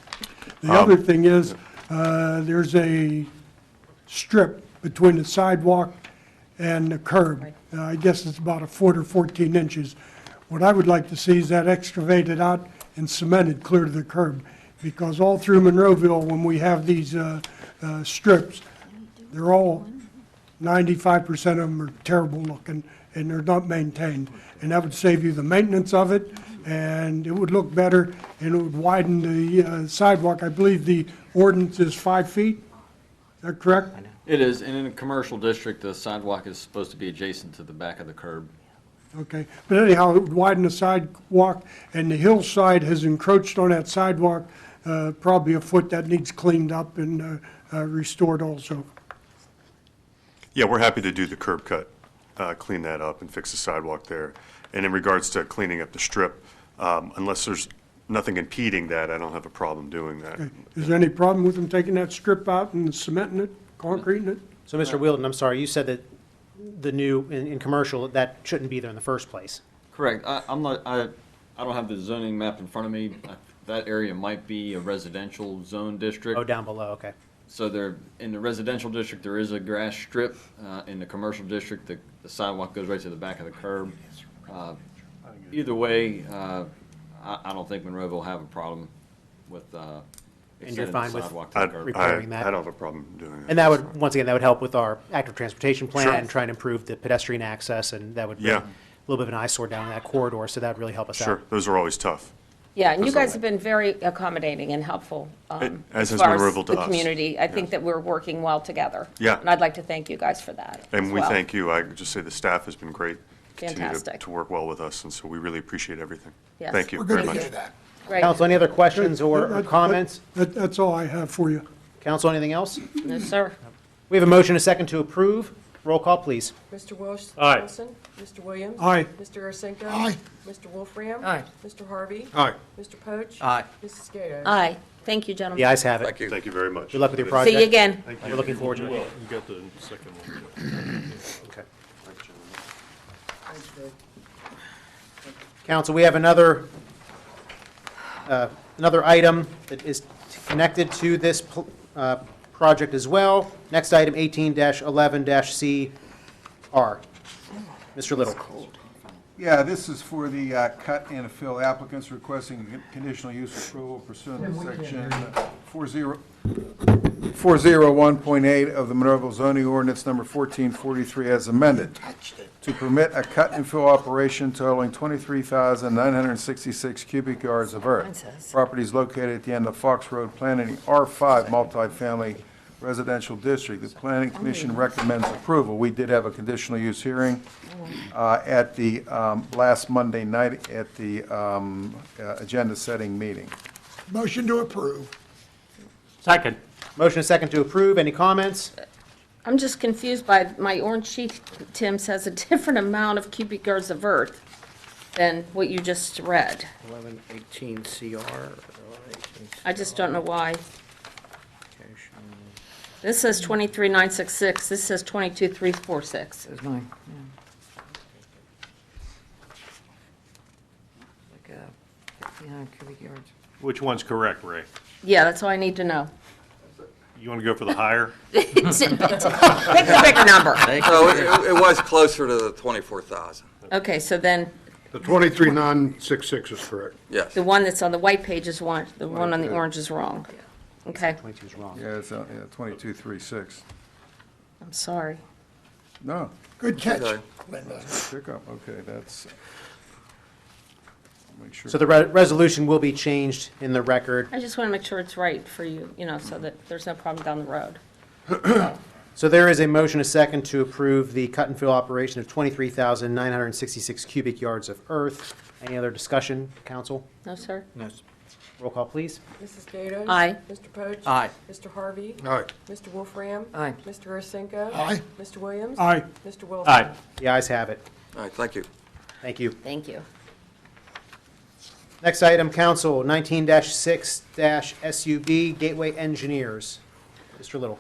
The other thing is, there's a strip between the sidewalk and the curb. I guess it's about a foot or 14 inches. What I would like to see is that excavated out and cemented clear to the curb, because all through Monroeville, when we have these strips, they're all, 95% of them are terrible looking, and they're not maintained. And that would save you the maintenance of it, and it would look better, and it would widen the sidewalk. I believe the ordinance is 5 feet. Is that correct? It is, and in a commercial district, the sidewalk is supposed to be adjacent to the back of the curb. Okay, but anyhow, it would widen the sidewalk, and the hillside has encroached on that sidewalk, probably a foot. That needs cleaned up and restored also. Yeah, we're happy to do the curb cut, clean that up and fix the sidewalk there. And in regards to cleaning up the strip, unless there's nothing impeding that, I don't have a problem doing that. Okay. Is there any problem with them taking that strip out and cementing it, concreting it? So, Mr. Wilden, I'm sorry, you said that the new, in commercial, that shouldn't be there in the first place. Correct. I don't have the zoning map in front of me. That area might be a residential zone district. Oh, down below, okay. So there, in the residential district, there is a grass strip. In the commercial district, the sidewalk goes right to the back of the curb. Either way, I don't think Monroeville will have a problem with you're extending fine the with sidewalk to the curb. repairing that? I don't have a problem doing that. And that would, once again, that would help with our active transportation plan Sure. and trying to improve the pedestrian access, and that would bring Yeah. a little bit of an eyesore down that corridor, so that would really help us out. Sure, those are always tough. Yeah, and you That's all guys have been very accommodating and helpful As as has far as Monroeville to the us. community. I think that we're working well together. Yeah. And I'd like to thank you guys for that as And we well. thank you. I would just say the staff has been great. Continue Fantastic. to work well with us, and so we really appreciate everything. Yes. Thank you We're very good to much. hear that. Great. Council, any other questions or comments? That's all I have for you. Council, anything else? No, sir. We have a motion, a second to approve. Roll call, please. Mr. Wilson? Aye. Wilson? Mr. Williams? Aye. Mr. Arcinico? Aye. Mr. Wolfram? Aye. Mr. Harvey? Aye. Mr. Poach? Aye. Mrs. Gatos? Aye. Thank you, gentlemen. The ayes have it. Thank you. Thank you very much. Good luck with your See project. you again. We're looking forward to it. You got the second one. Okay. Council, we have another item that is connected to this project as well. Next item, 18-11-CR. Mr. Little. Yeah, this is for the cut and fill applicants requesting conditional use approval pursuant to section 401.8 of the Monroeville zoning ordinance number 1443 as amended, to permit a cut and fill operation totaling 23,966 cubic yards of earth. Property is located at the end of Fox Road, planned in the R5 multifamily residential district. The Planning Commission recommends approval. We did have a conditional use hearing at the last Monday night at the agenda setting meeting. Motion to approve. Second. Motion and second to approve. Any comments? I'm just confused by, my orange sheet, Tim, says a different amount of cubic yards of earth than what you just read. 1118 CR. I just don't know why. This says 23,966, this says 22,346. There's mine, yeah. Like 1,500 cubic yards. Which one's correct, Ray? Yeah, that's all I need to know. You want to go for the higher? Pick the bigger number. So it was closer to the 24,000. Okay, so then The 23,966 is correct. Yes. the one that's on the white page is one, the one on the orange is wrong. Okay, 22 is wrong. Yeah, it's 2236. I'm sorry. No, Good catch, Okay. Linda. pickup, okay, that's, make sure. So the resolution will be changed in the record. I just want to make sure it's right for you, so that there's no problem down the road. So there is a motion, a second, to approve the cut and fill operation of 23,966 cubic yards of earth. Any other discussion, council? No, sir? No. Roll call, please. Mrs. Gatos? Aye. Mr. Poach? Aye. Mr. Harvey? Aye. Mr. Wolfram? Aye. Mr. Ursenko? Aye. Mr. Williams? Aye. Mr. Wilson? Aye. The ayes have it. All right, thank you. Thank you. Thank you. Next item, council, 19-6-SUB, Gateway Engineers. Mr. Little.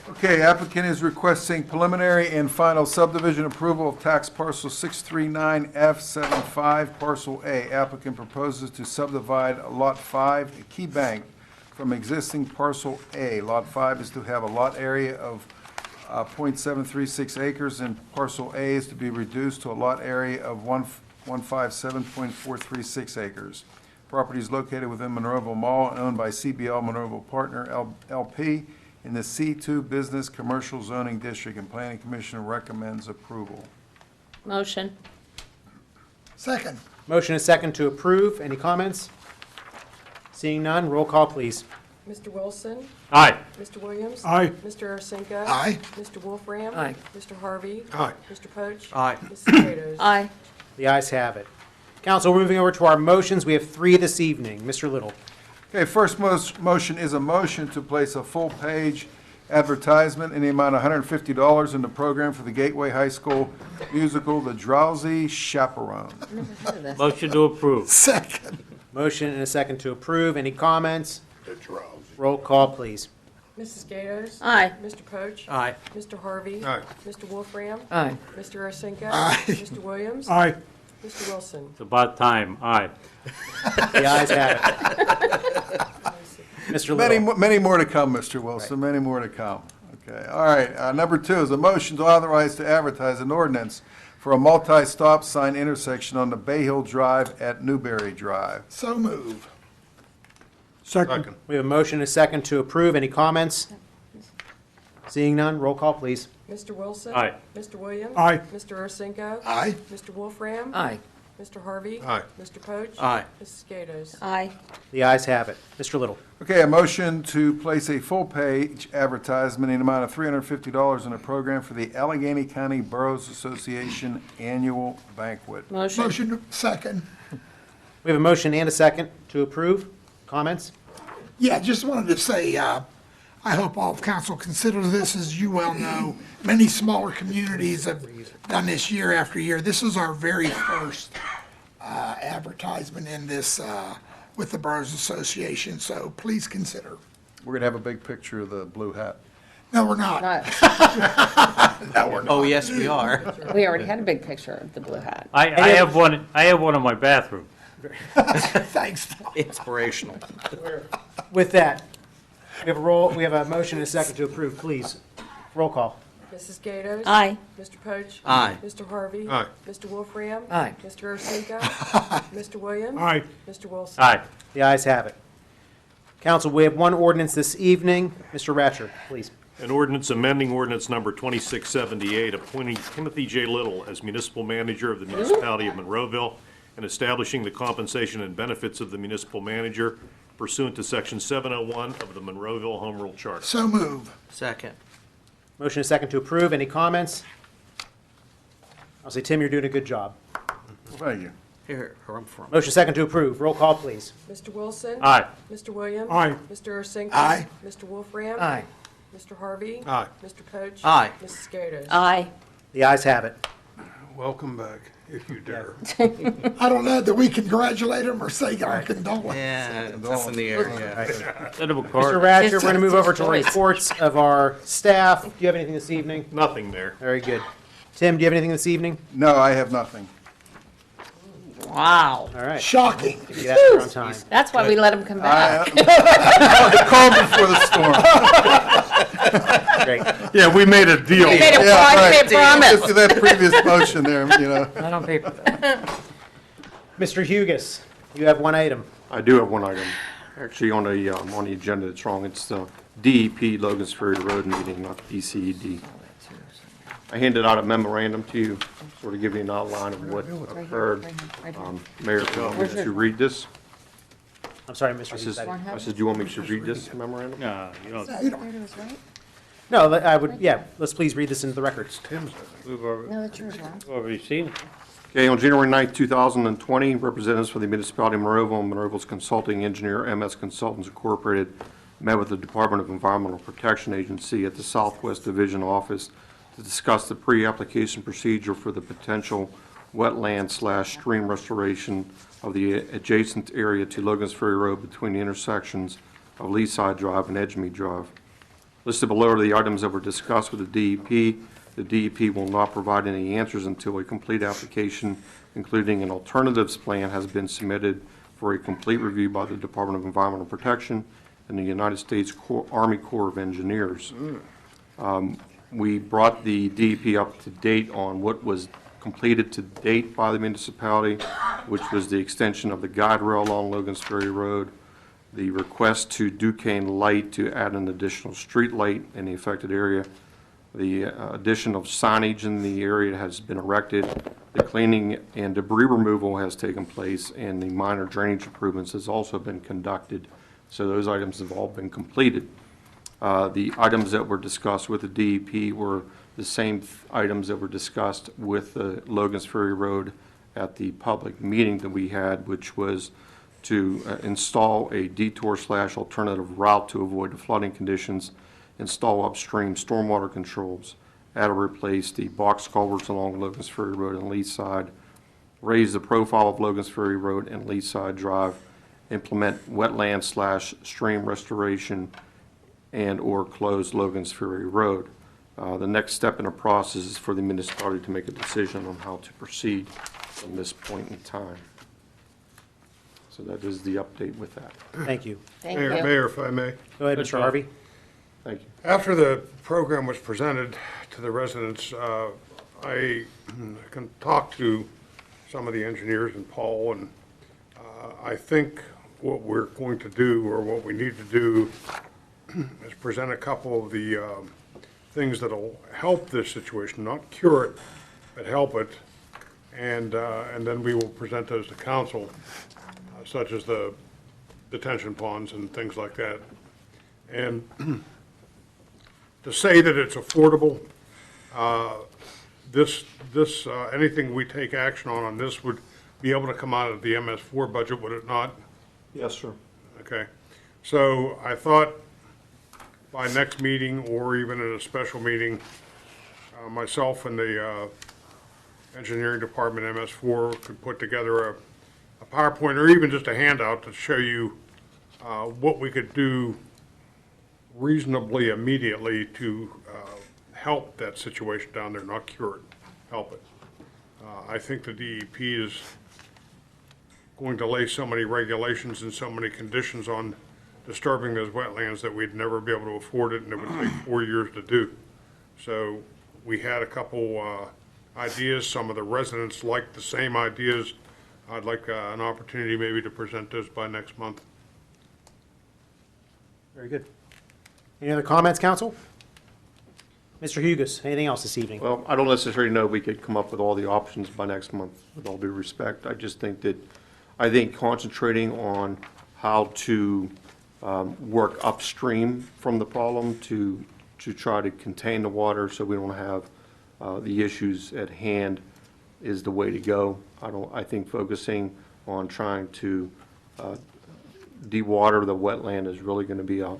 Okay, applicant is requesting preliminary and final subdivision approval of tax parcel 639F75, parcel A. Applicant proposes to subdivide Lot 5, a key bank, from existing parcel A. Lot 5 is to have a lot area of .736 acres, and parcel A is to be reduced to a lot area of 157.436 acres. Property is located within Monroeville Mall and owned by CBL Monroeville Partner LP in the C2 Business Commercial Zoning District, and Planning Commission recommends approval. Motion. Second. Motion is second to approve. Any comments? Seeing none, roll call, please. Mr. Wilson? Aye. Mr. Williams? Aye. Mr. Ursenko? Aye. Mr. Wolfram? Aye. Mr. Harvey? Aye. Mr. Poach? Aye. Mrs. Gatos? Aye. The ayes have it. Council, we're moving over to our motions. We have 3 this evening. Mr. Little. Okay, first motion is a motion to place a full-page advertisement in the amount of $150 in the program for the Gateway High School musical, The Drowsy Chaperone. Never heard of this. Motion to approve. Second. Motion and a second to approve. Any comments? Roll call, please. Mrs. Gatos? Aye. Mr. Poach? Aye. Mr. Harvey? Aye. Mr. Wolfram? Aye. Mr. Ursenko? Aye. Mr. Williams? Aye. Mr. Wilson? It's about time. Aye. The ayes have it. Mr. Little. Many more to come, Mr. Wilson, many more to come. Okay, all right, number 2 is a motion to authorize to advertise an ordinance for a multi-stop sign intersection on the Bay Hill Drive at Newberry Drive. So move. Second. We have a motion and a second to approve. Any comments? Seeing none, roll call, please. Mr. Wilson? Aye. Mr. Williams? Aye. Mr. Ursenko? Aye. Mr. Wolfram? Aye. Mr. Harvey? Aye. Mr. Poach? Aye. Mrs. Gatos? Aye. The ayes have it. Mr. Little. Okay, a motion to place a full-page advertisement in the amount of $350 in a program for the Allegheny County Boroughs Association Annual Banquet. Motion. Motion second. We have a motion and a second to approve. Comments? Yeah, just wanted to say, I hope all of council considers this. As you well know, many smaller communities have done this year after year. This is our very first advertisement in this with the Boroughs Association, so please consider. We're going to have a big picture of the blue hat. No, we're not. Not- Oh, yes, we are. We already had a big picture of the blue hat. I have one in my bathroom. Thanks. Inspirational. With that, we have a motion and a second to approve, please. Roll call. Mrs. Gatos? Aye. Mr. Poach? Aye. Mr. Harvey? Aye. Mr. Wolfram? Aye. Mr. Ursenko? Mr. Williams? Aye. Mr. Wilson? Aye. The ayes have it. Council, we have one ordinance this evening. Mr. Ratcher, please. An ordinance amending ordinance number 2678, appointing Timothy J. Little as municipal manager of the Municipality of Monroeville and establishing the compensation and benefits of the municipal manager pursuant to Section 701 of the Monroeville Home Rule Charter. So move. Second. Motion is second to approve. Any comments? I'll say, Tim, you're doing a good job. Well, thank you. Here, where I'm from. Motion second to approve. Roll call, please. Mr. Wilson? Aye. Mr. Williams? Aye. Mr. Ursinki? Aye. Mr. Wolfram? Aye. Mr. Harvey? Aye. Mr. Poach? Aye. Mrs. Skodas? Aye. The ayes have it. Welcome back, if you dare. I don't know that we congratulate him or say our condolences. Yeah, it's up in the air, yeah. Set up a Mr. card. Ratcher, we're going to move over to reports of our staff. Do you have anything this evening? Nothing there. Very good. Tim, do you have anything this evening? No, I have nothing. Wow. All right. Shocking. You get out there on time. That's why we let him come back. Calm before the storm. Great. Yeah, we made a deal. We made a Yeah, right. promise. Just that previous motion there, you know. Not on paper, though. Mr. Hugus, you have one item. I do have one item, actually on the agenda, it's wrong. It's the DEP Logan's Ferry Road meeting, not DCED. I handed out a memorandum to you, sort of giving you an outline of what occurred. Mayor, if you want me to read this? I'm sorry, Mr. I Hugus. said, do you want me to read this memorandum? No, you don't. There it is, right? No, I would, yeah, let's please read this into the records. We've already, No, that's yours, Ron. we've already seen it. Okay, on January 9th, 2020, representatives for the Municipality of Monroeville and Monroeville's consulting engineer, MS Consultants Incorporated, met with the Department of Environmental Protection Agency at the Southwest Division Office to discuss the pre-application procedure for the potential wetland/stream restoration of the adjacent area to Logan's Ferry Road between the intersections of Leaside Drive and Edgemere Drive. Listed below are the items that were discussed with the DEP. The DEP will not provide any answers until a complete application, including an alternatives plan, has been submitted for a complete review by the Department of Environmental Protection and the United States Army Corps of Engineers. We brought the DEP up to date on what was completed to date by the municipality, which was the extension of the guide rail along Logan's Ferry Road, the request to Duquesne Light to add an additional street light in the affected area. The addition of signage in the area has been erected. The cleaning and debris removal has taken place, and the minor drainage improvements has also been conducted. So those items have all been completed. The items that were discussed with the DEP were the same items that were discussed with the Logan's Ferry Road at the public meeting that we had, which was to install a detour/alternative route to avoid the flooding conditions, install upstream stormwater controls, add or replace the box culverts along Logan's Ferry Road and Leaside, raise the profile of Logan's Ferry Road and Leaside Drive, implement wetland/stream restoration, and/or close Logan's Ferry Road. The next step in the process is for the municipality to make a decision on how to proceed from this point in time. So that is the update with that. Thank you. Thank Mayor, you. Mayor, if I may. Go ahead, Good Mr. job. Harvey. Thank you. After the program was presented to the residents, I can talk to some of the engineers and Paul, and I think what we're going to do, or what we need to do, is present a couple of the things that'll help this situation, not cure it, but help it, and then we will present those to council, such as the detention ponds and things like that. And to say that it's affordable, anything we take action on this would be able to come out of the MS4 budget, would it not? Yes, sir. Okay. So I thought by next meeting, or even at a special meeting, myself and the engineering department, MS4, could put together a PowerPoint or even just a handout to show you what we could do reasonably immediately to help that situation down there, not cure it, help it. I think the DEP is going to lay so many regulations and so many conditions on disturbing those wetlands that we'd never be able to afford it, and it would take 4 years to do. So we had a couple ideas. Some of the residents liked the same ideas. I'd like an opportunity maybe to present those by next month. Very good. Any other comments, council? Mr. Hugus, anything else this evening? Well, I don't necessarily know we could come up with all the options by next month, with all due respect. I just think concentrating on how to work upstream from the problem to try to contain the water so we don't have the issues at hand is the way to go. I think focusing on trying to dewater the wetland is really going to be a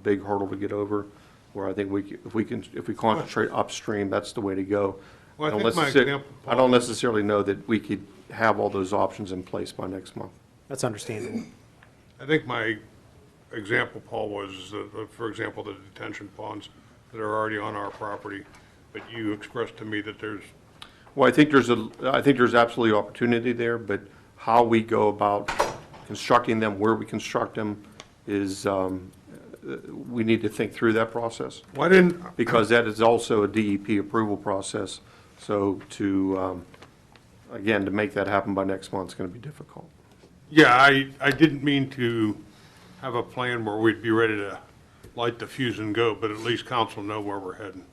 big hurdle to get over, where I think if we concentrate upstream, that's the way to go. Well, I think my example, I don't necessarily know that we could have all those options in place by next month. That's understandable. I think my example, Paul, was, for example, the detention ponds that are already on our property, but you expressed to me that there's. Well, I think there's absolutely opportunity there, but how we go about constructing them, where we construct them, is, we need to think through that process. Why didn't? Because that is also a DEP approval process, so again, to make that happen by next month is going to be difficult. Yeah, I didn't mean to have a plan where we'd be ready to light the fuse and go, but at least council know where we're heading.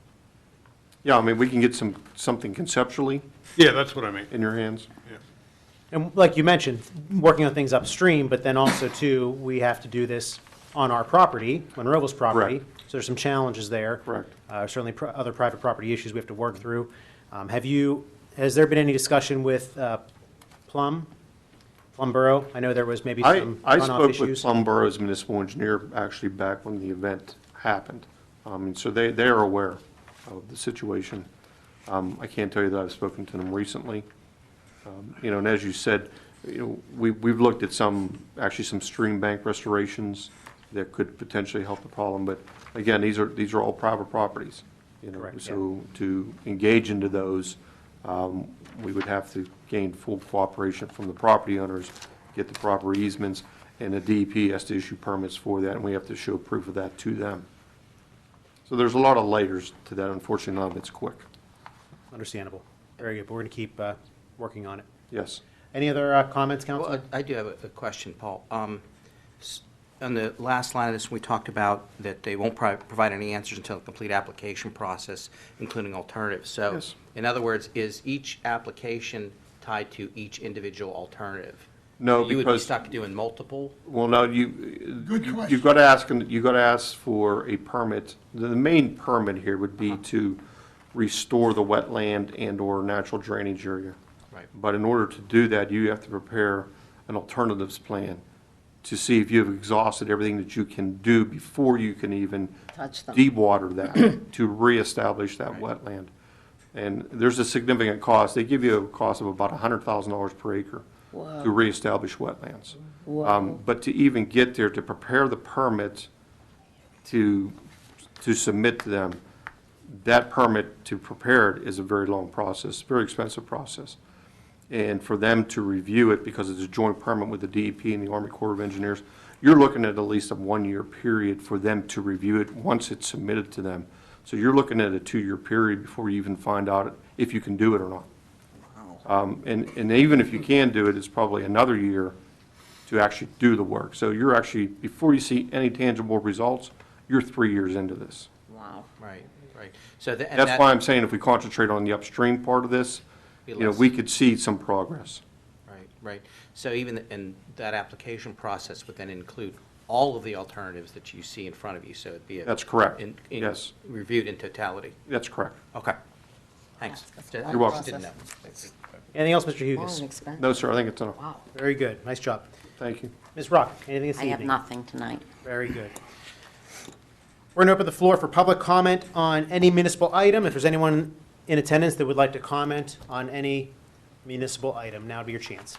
Yeah, I mean, we can get something conceptually Yeah, that's what I mean. in your hands. Yeah. And like you mentioned, working on things upstream, but then also too, we have to do this on our property, Monroeville's property. Correct. So there's some challenges there. Correct. Certainly other private property issues we have to work through. Has there been any discussion with Plum Borough? I know there was maybe some I runoff spoke issues. with Plum Borough's municipal engineer actually back when the event happened. So they are aware of the situation. I can't tell you that I've spoken to them recently. And as you said, we've looked at some stream bank restorations that could potentially help the problem. But again, these are all private properties. Correct, So to engage into those, we would have to gain full cooperation from the property owners, get the proper easements, and the DEP has to issue permits for that, and we have to show proof of that to them. So there's a lot of layers to that. Unfortunately, none of it's quick. Understandable. Very good. But we're going to keep working on it. Yes. Any other comments, Council? Well, I do have a question, Paul. On the last line of this, we talked about that they won't provide any answers until the complete application process, including alternatives. So, Yes. in other words, is each application tied to each individual alternative? No, You would be because, stuck doing multiple? well, no, Good question. you've got to ask for a permit. The main permit here would be to restore the wetland and/or natural drainage area. Right. But in order to do that, you have to prepare an alternatives plan to see if you've exhausted everything that you can do before you can even Touch them. dewater that, to reestablish that wetland. And there's a significant cost. They give you a cost of about $100,000 per acre to reestablish wetlands. But to even get there, to prepare the permit to submit to them, that permit to prepare it is a very long process, very expensive process. And for them to review it, because it's a joint permit with the DEP and the Army Corps of Engineers, you're looking at least a 1-year period for them to review it once it's submitted to them. So you're looking at a 2-year period before you even find out if you can do it or not. And even if you can do it, it's probably another year to actually do the work. So you're actually, before you see any tangible results, you're 3 years into this. Wow. Right. So That's why I'm saying if we concentrate on the upstream part of this, we could see some progress. Right. So even in that application process would then include all of the alternatives that you see in front of you, so it'd be That's correct. Yes. Reviewed in totality. That's correct. Okay. Thanks. You're welcome. Didn't know. Anything else, Mr. Long Hugus? and expensive. No, sir, I think it's enough. Wow. Very good. Nice job. Thank you. Ms. Rock, anything this I have evening? nothing tonight. Very good. We're going to open the floor for public comment on any municipal item. If there's anyone in attendance that would like to comment on any municipal item, now would be your chance.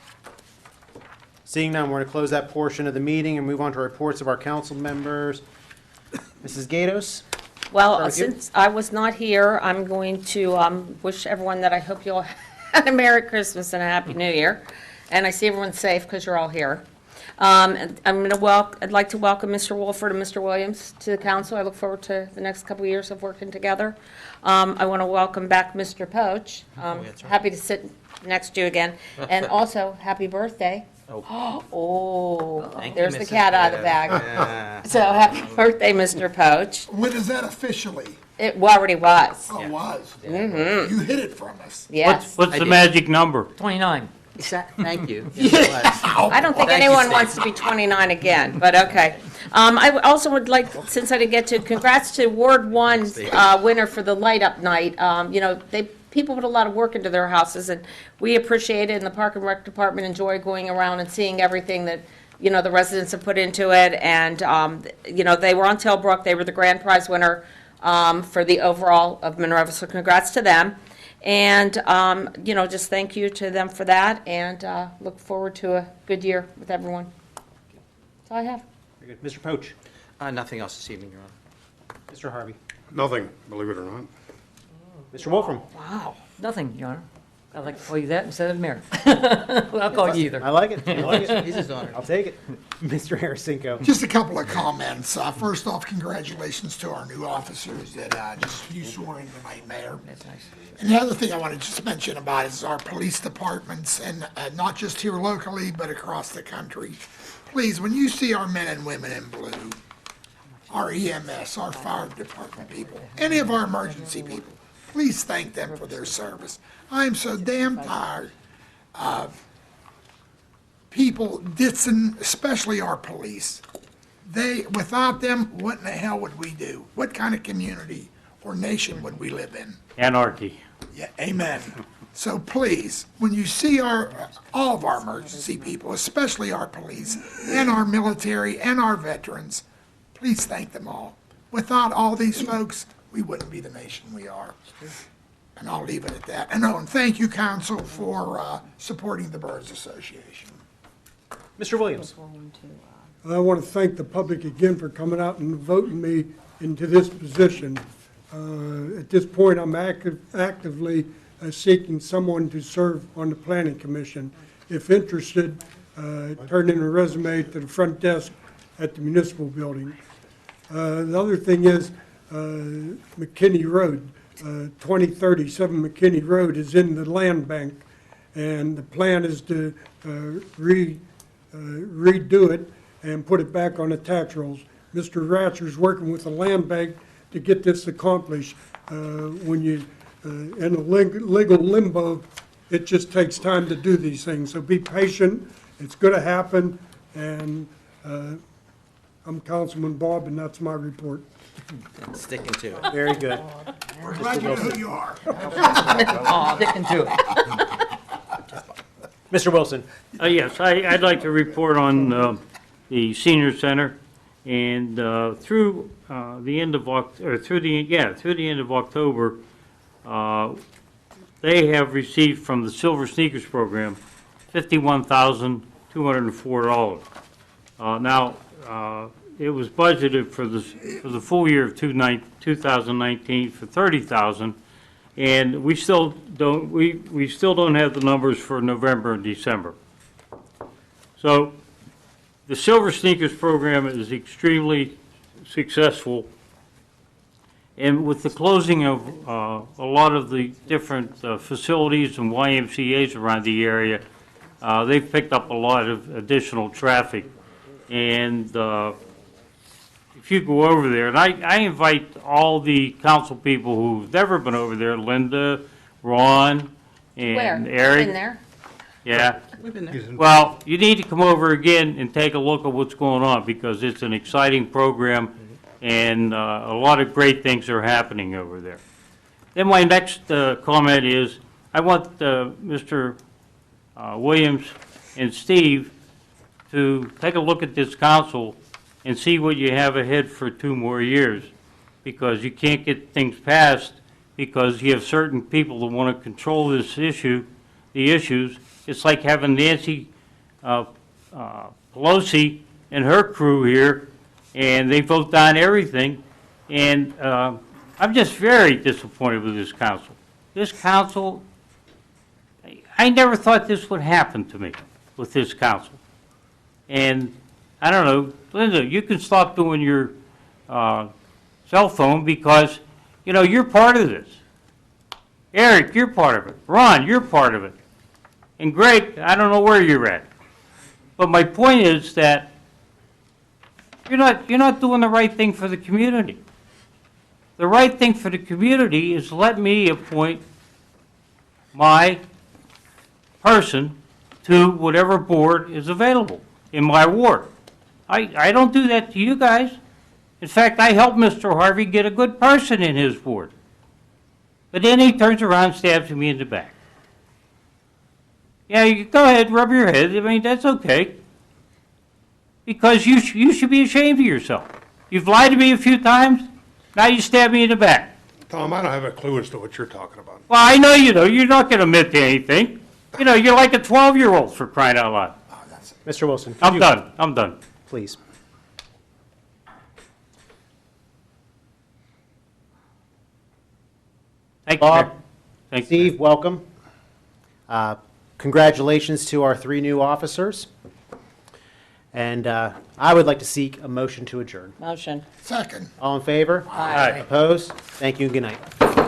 Seeing none, we're going to close that portion of the meeting and move on to reports of our council members. Mrs. Gatos? Well, Start with you. since I was not here, I'm going to wish everyone that I hope you'll have a Merry Christmas and a Happy New Year. And I see everyone's safe because you're all here. And I'd like to welcome Mr. Wolford and Mr. Williams to the council. I look forward to the next couple of years of working together. I want to welcome back Mr. Poach. That's right. Happy to sit next to you again. And also, happy birthday. Oh, Thank you, there's the Mrs. cat out of the bag. So happy birthday, Mr. Poach. When is that officially? It already was. Oh, it was. Mm-hmm. You hid it from us. Yes. What's I the did. magic number? 29. Thank you. Yes, it was. I don't think Thank you, anyone Steve. wants to be 29 again, but okay. I also would like, since I didn't get to, congrats to Ward 1's winner for the light up night. people put a lot of work into their houses, and we appreciate it, and the Park and Rec Department enjoy going around and seeing everything that, you know, the residents have put into it, and, you know, they were on Tailbrook, they were the grand prize winner for the overall of Monroeville, so congrats to them. And, you know, just thank you to them for that, and look forward to a good year with everyone. That's all I have. Very good. Mr. Poach? Nothing else this evening, Your Honor. Mr. Harvey? Nothing, believe it or not. Mr. Wolfram? Wow, nothing, Your Honor. I'd like to call you that instead of mayor. I'll call you either. I like it. I like it. He's his honor. I'll take it. Mr. Harasinko? Just a couple of comments. First off, congratulations to our new officers that just you swore in tonight, Mayor. That's nice. And the other thing I want to just mention about is our police departments, and not just here locally, but across the country. Please, when you see our men and women in blue, our EMS, our fire department people, any of our emergency people, please thank them for their service. I'm so damn tired of people ditzing, especially our police. Without them, what in the hell would we do? What kind of community or nation would we live in? Anarchy. Yeah, amen. So please, when you see all of our emergency people, especially our police and our military and our veterans, please thank them all. Without all these folks, we wouldn't be the nation we are. And I'll leave it at that. And thank you, council, for supporting the Birds Association. Mr. Williams? I want to thank the public again for coming out and voting me into this position. At this point, I'm actively seeking someone to serve on the Planning Commission. If interested, turn in a resume to the front desk at the municipal building. The other thing is McKinney Road, 2037 McKinney Road is in the land bank, and the plan is to redo it and put it back on the tax rolls. Mr. Ratcher's working with the land bank to get this accomplished. When you in a legal limbo, it just takes time to do these things. So be patient. It's going to happen, and I'm Councilman Bob, and that's my report. Sticking to it. Very good. We're glad you know who you are. Sticking to it. Mr. Wilson? Yes, I'd like to report on the senior center, and through the end of through the end of October, they have received from the Silver Sneakers program $51,204. Now, it was budgeted for the full year of 2019 for $30,000, and we still don't have the numbers for November and December. So the Silver Sneakers program is extremely successful, and with the closing of a lot of the different facilities and YMCA's around the area, they've picked up a lot of additional traffic. And if you go over there, and I invite all the council people who've never been over there, Linda, Ron, and Eric. Been there? Yeah. We've been there. Well, you need to come over again and take a look at what's going on, because it's an exciting program, and a lot of great things are happening over there. Then my next comment is, I want Mr. Williams and Steve to take a look at this council and see what you have ahead for 2 more years, because you can't get things passed because you have certain people that want to control the issues. It's like having Nancy Pelosi and her crew here, and they vote down everything, and I'm just very disappointed with this council. This council, I never thought this would happen to me with this council. And I don't know, Linda, you can stop doing your cell phone, because, you know, you're part of this. Eric, you're part of it. Ron, you're part of it. And Greg, I don't know where you're at. But my point is that you're not doing the right thing for the community. The right thing for the community is let me appoint my person to whatever board is available in my ward. I don't do that to you guys. In fact, I helped Mr. Harvey get a good person in his ward. But then he turns around and stabs me in the back. Yeah, you go ahead, rub your head. I mean, that's okay. Because you should be ashamed of yourself. You've lied to me a few times, now you stab me in the back. Tom, I don't have a clue as to what you're talking about. Well, I know you know. You're not going to admit to anything. You know, you're like a 12-year-old for crying out loud. Mr. Wilson. could I'm you- done. I'm done. Please. Thank you, Bob, Mayor. Thank you, Steve, welcome. Congratulations to our 3 new officers. And I would like to seek a motion to adjourn. Motion. Second. All in favor? Mayor. Aye. Opposed? Thank you and good night.